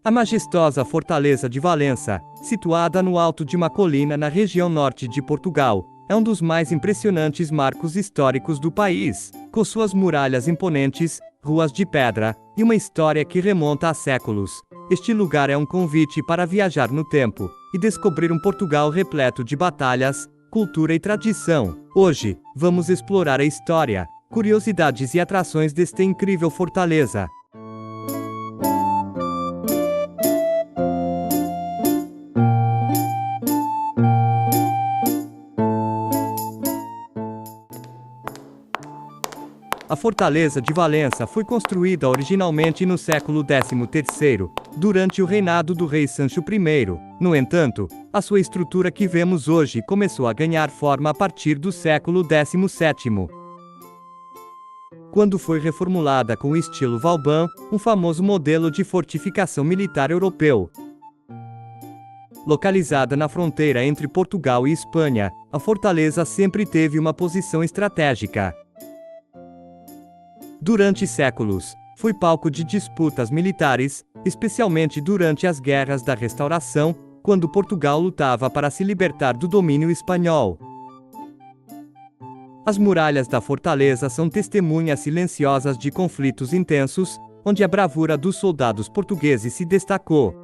A majestosa Fortaleza de Valença, situada no alto de uma colina na região norte de Portugal, é um dos mais impressionantes marcos históricos do país, com suas muralhas imponentes, ruas de pedra, e uma história que remonta a séculos. Este lugar é um convite para viajar no tempo e descobrir um Portugal repleto de batalhas, cultura e tradição. Hoje, vamos explorar a história, curiosidades e atrações desta incrível fortaleza. A Fortaleza de Valença foi construída originalmente no século XIII, durante o reinado do rei Sancho I. No entanto, a sua estrutura que vemos hoje começou a ganhar forma a partir do século XVII. Quando foi reformulada com o estilo Vauban, um famoso modelo de fortificação militar europeu. Localizada na fronteira entre Portugal e Espanha, a fortaleza sempre teve uma posição estratégica. Durante séculos, foi palco de disputas militares, especialmente durante as Guerras da Restauração, quando Portugal lutava para se libertar do domínio espanhol. As muralhas da fortaleza são testemunhas silenciosas de conflitos intensos, onde a bravura dos soldados portugueses se destacou.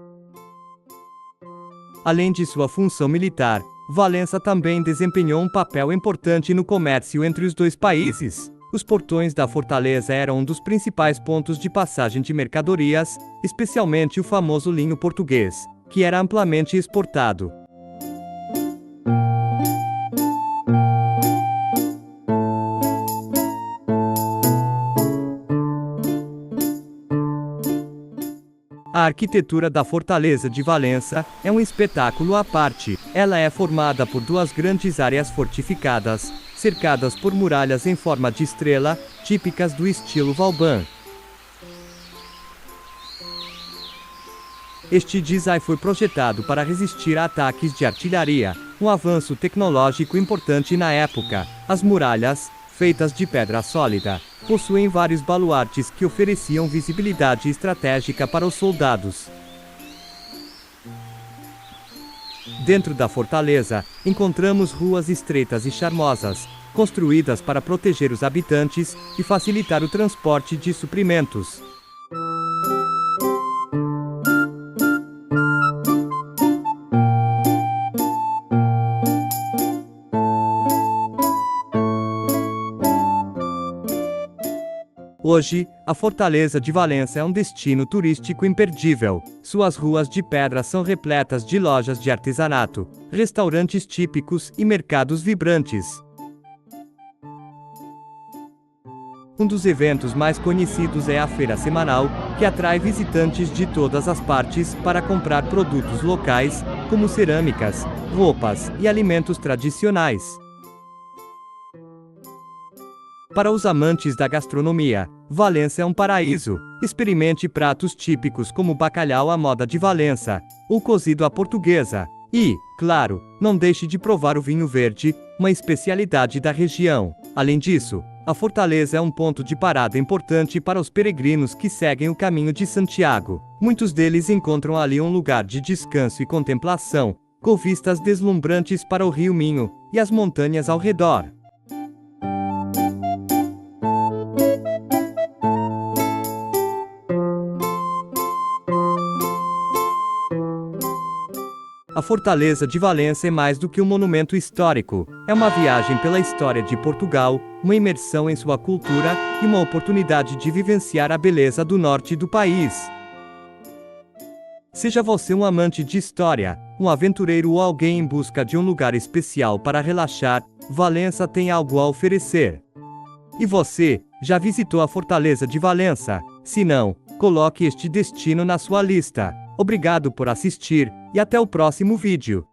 Além de sua função militar, Valença também desempenhou um papel importante no comércio entre os dois países. Os portões da fortaleza eram um dos principais pontos de passagem de mercadorias, especialmente o famoso linho português, que era amplamente exportado. A arquitetura da Fortaleza de Valença é um espetáculo à parte. Ela é formada por duas grandes áreas fortificadas, cercadas por muralhas em forma de estrela, típicas do estilo Vauban. Este design foi projetado para resistir a ataques de artilharia, um avanço tecnológico importante na época. As muralhas, feitas de pedra sólida, possuem vários baluartes que ofereciam visibilidade estratégica para os soldados. Dentro da fortaleza, encontramos ruas estreitas e charmosas, construídas para proteger os habitantes e facilitar o transporte de suprimentos. Hoje, a Fortaleza de Valença é um destino turístico imperdível. Suas ruas de pedra são repletas de lojas de artesanato, restaurantes típicos e mercados vibrantes. Um dos eventos mais conhecidos é a feira semanal, que atrai visitantes de todas as partes para comprar produtos locais, como cerâmicas, roupas e alimentos tradicionais. Para os amantes da gastronomia, Valença é um paraíso. Experimente pratos típicos como o bacalhau à moda de Valença, ou cozido à portuguesa. E, claro, não deixe de provar o vinho verde, uma especialidade da região. Além disso, a fortaleza é um ponto de parada importante para os peregrinos que seguem o caminho de Santiago. Muitos deles encontram ali um lugar de descanso e contemplação, com vistas deslumbrantes para o rio Minho e as montanhas ao redor. A Fortaleza de Valença é mais do que um monumento histórico. É uma viagem pela história de Portugal, uma imersão em sua cultura e uma oportunidade de vivenciar a beleza do norte do país. Seja você um amante de história, um aventureiro ou alguém em busca de um lugar especial para relaxar, Valença tem algo a oferecer. E você, já visitou a Fortaleza de Valença? Se não, coloque este destino na sua lista. Obrigado por assistir, e até o próximo vídeo.